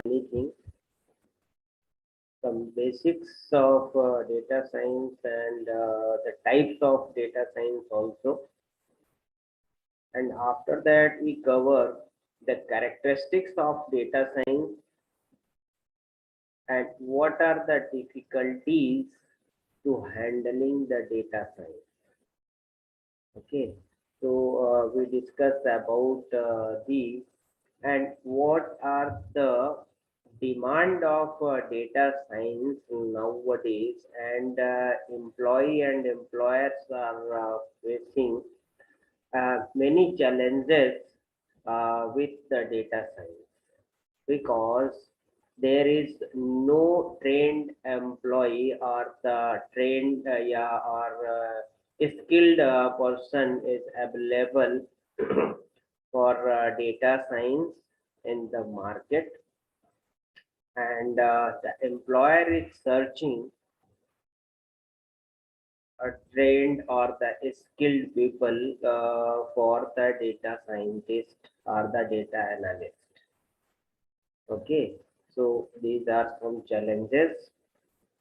anything, some basics of data science and the types of data science also. And after that, we cover the characteristics of data science and what are the difficulties to handling the data science. Okay, so we discussed about these and what are the demand of data science nowadays, and employee and employers are facing many challenges with the data science, because there is no trained employee or the trained or skilled person is available for data science in the market, and the employer is searching a trained or the skilled people for the data scientist or the data analyst. Okay, so these are some challenges.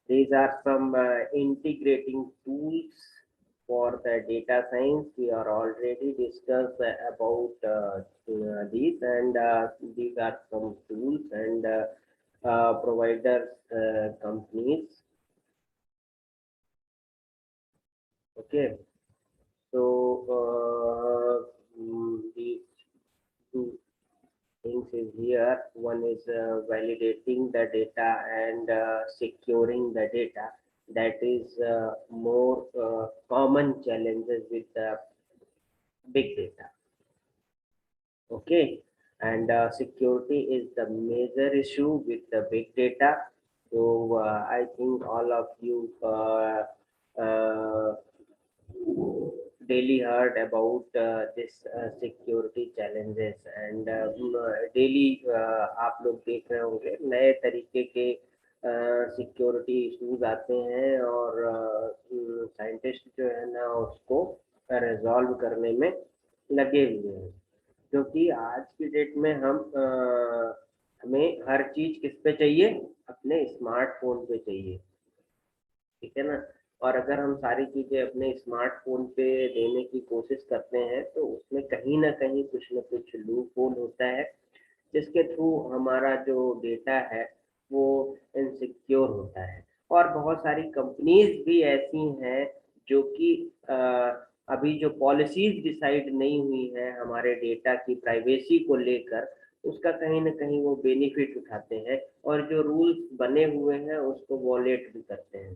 These are some integrating tools for the data science. We are already discussed about these, and these are some tools and providers companies. Okay, so these two things is here. One is validating the data and securing the data. That is more common challenges with the big data. Okay, and security is the major issue with the big data. So I think all of you daily heard about this security challenges, and daily आप लोग देख रहे होंगे नए तरीके के security issues आते हैं, और साइंटिस्ट जो है ना उसको रिजॉल्व करने में लगे हुए हैं, क्योंकि आज की डेट में हमें हर चीज किस पे चाहिए, अपने स्मार्टफोन पे चाहिए, ठीक है ना। और अगर हम सारी चीजें अपने स्मार्टफोन पे देने की कोशिश करते हैं तो उसमें कहीं ना कहीं कुछ न कुछ लूप होल होता है, जिसके थ्रू हमारा जो डेटा है वो इनसिक्योर होता है। और बहुत सारी कंपनीज भी ऐसी हैं जो कि अभी जो पॉलिसीज डिसाइड नहीं हुई है हमारे डेटा की प्राइवेसी को लेकर, उसका कहीं ना कहीं वो बेनिफिट उठाते हैं, और जो रूल्स बने हुए हैं उसको वॉलेट भी करते हैं,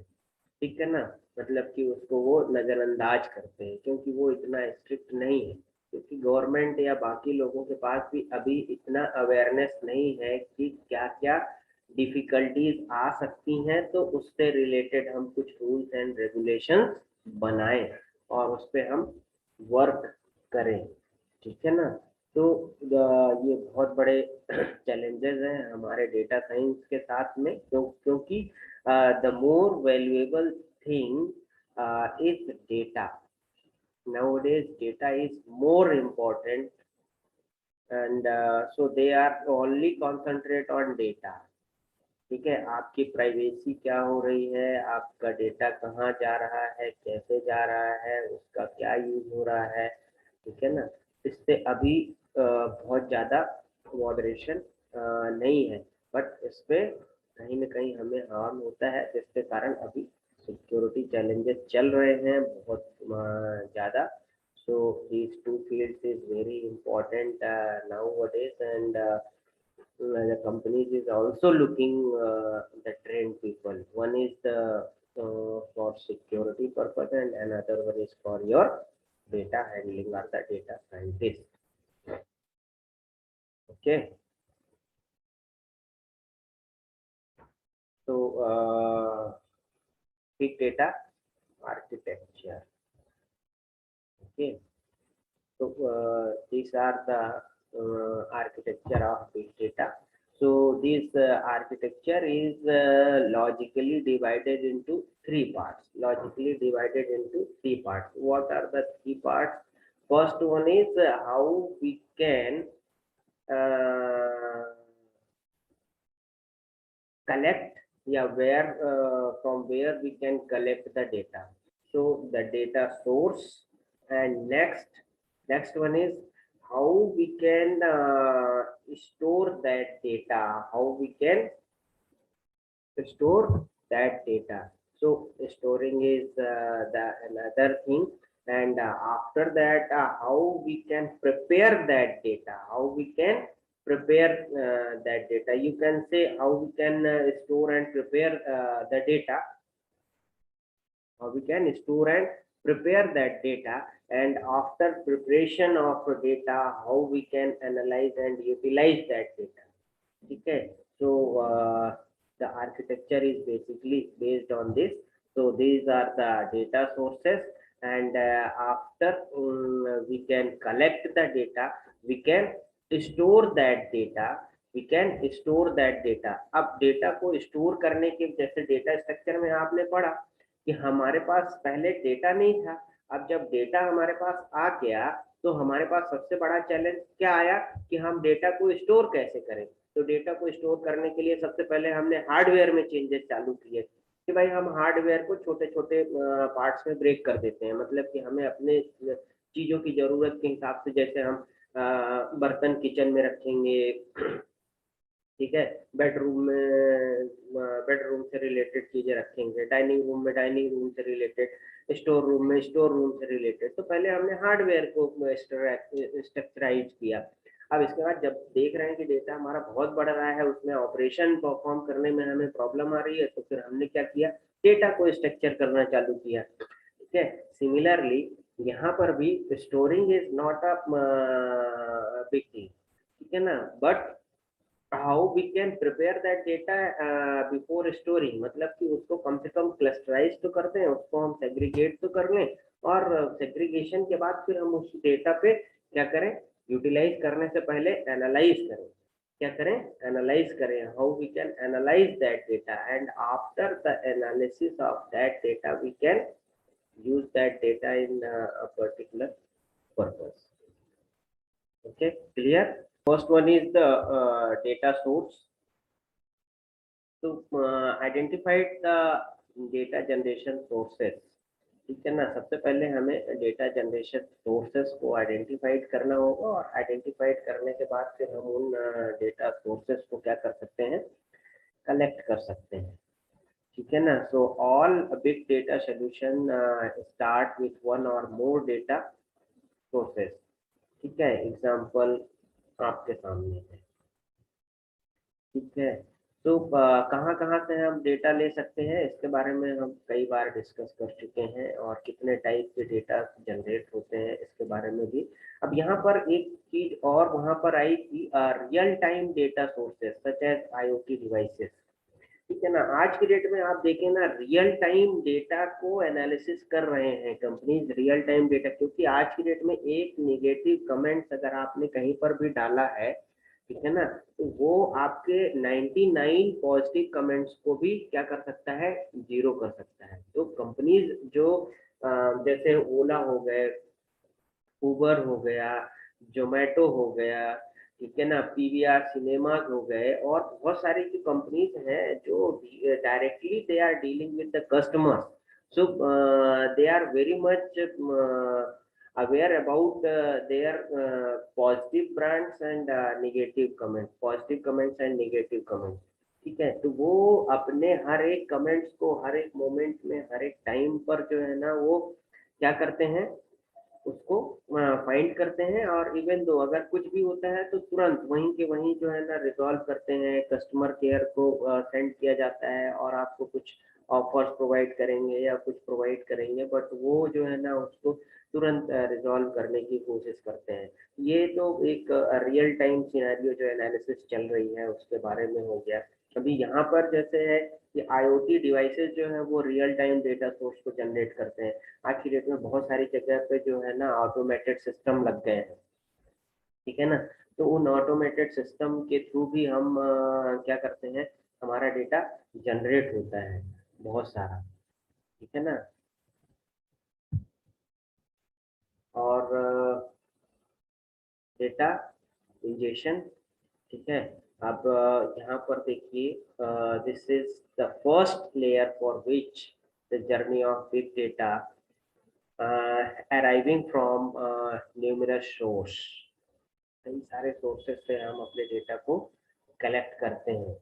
ठीक है ना। मतलब कि उसको वो नजरअंदाज करते हैं, क्योंकि वो इतना स्ट्रिक्ट नहीं है, क्योंकि गवर्नमेंट या बाकी लोगों के पास भी अभी इतना अवेयरनेस नहीं है कि क्या क्या डिफिकल्टीज आ सकती हैं, तो उससे रिलेटेड हम कुछ रूल्स एंड रेगुलेशंस बनाएं और उस पर हम वर्क करें, ठीक है ना। तो ये बहुत बड़े चैलेंजेस हैं हमारे डेटा साइंस के साथ में, क्योंकि the more valuable thing is data. Nowadays, data is more important, and so they are only concentrate on data. ठीक है, आपकी प्राइवेसी क्या हो रही है, आपका डेटा कहाँ जा रहा है, कैसे जा रहा है, उसका क्या यूज हो रहा है, ठीक है ना। इससे अभी बहुत ज़्यादा मॉडरेशन नहीं है, बट इस पे कहीं ना कहीं हमें हार्म होता है, जिसके कारण अभी सिक्योरिटी चैलेंजेस चल रहे हैं बहुत ज़्यादा। So these two fields is very important nowadays, and the companies is also looking the trained people. One is the for security purpose, and another one is for your data handling or the data scientist. Okay, so big data architecture. Okay, so these are the architecture of big data. So this architecture is logically divided into three parts. What are the three parts? First one is how we can uh, collect, yeah, where from where we can collect the data. So the data source, and next one is how we can store that data, how we can store that data. So storing is the another thing, and after that, how we can prepare that data, how we can prepare that data. You can say how we can store and prepare the data, how we can store and prepare that data, and after preparation of data, how we can analyze and utilize that data. Okay, so the architecture is basically based on this. So these are the data sources, and after we can collect the data, we can store that data, we can store that data. अब data को store करने के, जैसे data structure में आपने पढ़ा कि हमारे पास पहले डेटा नहीं था, अब जब डेटा हमारे पास आ गया तो हमारे पास सबसे बड़ा चैलेंज क्या आया कि हम डेटा को स्टोर कैसे करें। तो डेटा को स्टोर करने के लिए सबसे पहले हमने हार्डवेयर में चेंजेस चालू किए कि भाई हम हार्डवेयर को छोटे छोटे पार्ट्स में ब्रेक कर देते हैं, मतलब कि हमें अपने चीजों की जरूरत के हिसाब से, जैसे हम बर्तन किचन में रखेंगे, ठीक है, बेडरूम में बेडरूम से रिलेटेड चीजें रखेंगे, डाइनिंग रूम में डाइनिंग रूम से रिलेटेड, स्टोर रूम में स्टोर रूम से रिलेटेड। तो पहले हमने हार्डवेयर को स्ट्रक्चराइज किया। अब इसके बाद जब देख रहे हैं कि डेटा हमारा बहुत बढ़ रहा है, उसमें ऑपरेशन परफॉर्म करने में हमें प्रॉब्लम आ रही है, तो फिर हमने क्या किया, डेटा को स्ट्रक्चर करना चालू किया। ठीक है, सिमिलरली यहाँ पर भी storing is not a big thing, ठीक है ना, but how we can prepare that data before storing, मतलब कि उसको कम से कम क्लस्टराइज तो कर दें, उसको हम सेग्रीगेट तो कर लें, और सेग्रीगेशन के बाद फिर हम उस डेटा पे क्या करें, यूटिलाइज करने से पहले एनालाइज करें। क्या करें, एनालाइज करें, how we can analyse that data, and after the analysis of that data we can use that data in a particular purpose. Okay, clear? First one is the data source. So identified the data generation sources. ठीक है ना, सबसे पहले हमें data generation sources को identified करना होगा, और आइडेंटिफाइड करने के बाद फिर हम उन डेटा सोर्सेस को क्या कर सकते हैं, कलेक्ट कर सकते हैं। ठीक है ना, so all big data solution start with one और मोर डेटा सोर्सेस। ठीक है, एग्जांपल आपके सामने है। ठीक है, तो कहाँ कहाँ से हम डेटा ले सकते हैं, इसके बारे में हम कई बार डिस्कस कर चुके हैं, और कितने टाइप के डेटा जनरेट होते हैं इसके बारे में भी। अब यहाँ पर एक चीज और वहां पर आई थी, real time data sources such as IoT devices. ठीक है ना, आज की डेट में आप देखें ना, रियल टाइम डेटा को एनालिसिस कर रहे हैं कंपनीज, रियल टाइम डेटा, क्योंकि आज की डेट में एक नेगेटिव कमेंट्स अगर आपने कहीं पर भी डाला है, ठीक है ना, तो वो आपके 99 पॉजिटिव कमेंट्स को भी क्या कर सकता है, जीरो कर सकता है। तो कंपनीज जो जैसे ओला हो गए, उबर हो गया, जोमेटो हो गया, ठीक है ना, PVR सिनेमाज हो गए, और बहुत सारी जो कंपनीज हैं जो directly they are dealing with the customers, so they are very much aware about their positive brands and negative comments, positive comments and negative comments। ठीक है, तो वो अपने हर एक कमेंट्स को हर एक मोमेंट में हर एक टाइम पर जो है ना, वो क्या करते हैं, उसको फाइंड करते हैं, और इवन दो अगर कुछ भी होता है तो तुरंत वहीं के वहीं जो है ना रिजॉल्व करते हैं, कस्टमर केयर को सेंड किया जाता है, और आपको कुछ ऑफर्स प्रोवाइड करेंगे या कुछ प्रोवाइड करेंगे, बट वो जो है ना उसको तुरंत रिजॉल्व करने की कोशिश करते हैं। ये तो एक रियल टाइम सिनेरियो जो एनालिसिस चल रही है उसके बारे में हो गया। अभी यहाँ पर जैसे है कि IoT डिवाइसेस जो है वो रियल टाइम डेटा सोर्स को जनरेट करते हैं। आज की डेट में बहुत सारी जगह पे जो है ना ऑटोमेटेड सिस्टम लग गए हैं, ठीक है ना, तो उन ऑटोमेटेड सिस्टम के थ्रू भी हम क्या करते हैं, हमारा डेटा जनरेट होता है बहुत सारा, ठीक है ना, और डेटा इंजेक्शन, ठीक है, अब यहाँ पर देखिए, this is the first layer for which the journey of big data arriving from numerous source. कई सारे सोर्सेस से हम अपने डेटा को कलेक्ट करते हैं,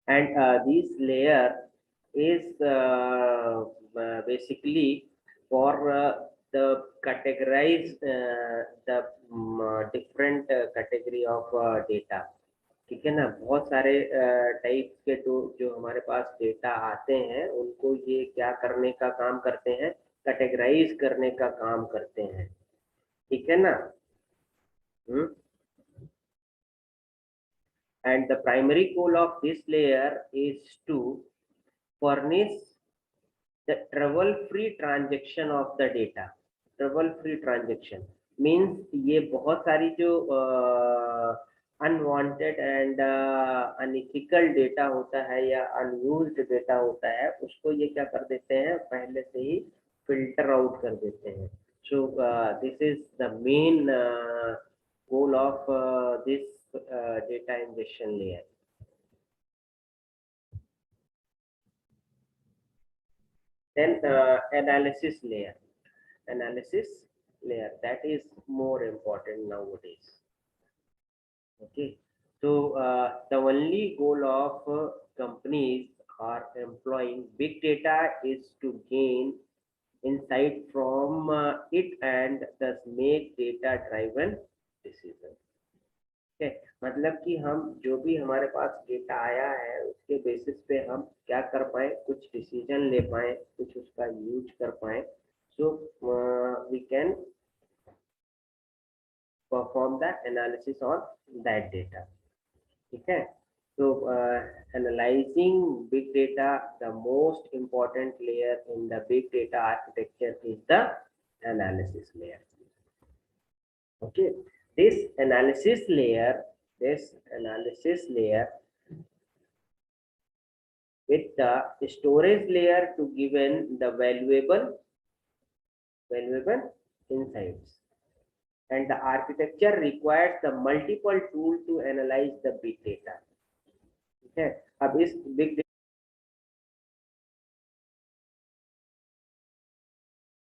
and this layer is basically for the categorize the different category of data। ठीक है ना, बहुत सारे टाइप्स के जो हमारे पास डेटा आते हैं उनको ये क्या करने का काम करते हैं, कैटेगराइज करने का काम करते हैं। ठीक है ना। And the primary goal of this layer is to furnish the trouble-free transaction of the data। trouble-free transaction means ये बहुत सारी जो अनवांटेड एंड अनइथिकल डेटा होता है या अनयूज्ड डेटा होता है, उसको ये क्या कर देते हैं, पहले से ही फिल्टर आउट कर देते हैं। So this is the main goal of this data ingestion layer। Then analysis layer, analysis layer that is more important nowadays। Okay, so the only goal of companies are employing big data is to gain insight from it and thus make data driven decision। ठीक है, मतलब कि हम जो भी हमारे पास data आया है उसके बेसिस पे हम क्या कर पाए, कुछ डिसीजन ले पाए, कुछ उसका यूज कर पाए। So we can perform the analysis on that data. ठीक है, so analyzing big data, the most important layer in the big data architecture is the analysis layer। Okay, this analysis layer, this analysis layer with the storage layer to given the valuable insights, and the architecture requires the multiple tool to analyze the big data। ठीक है, अब इस big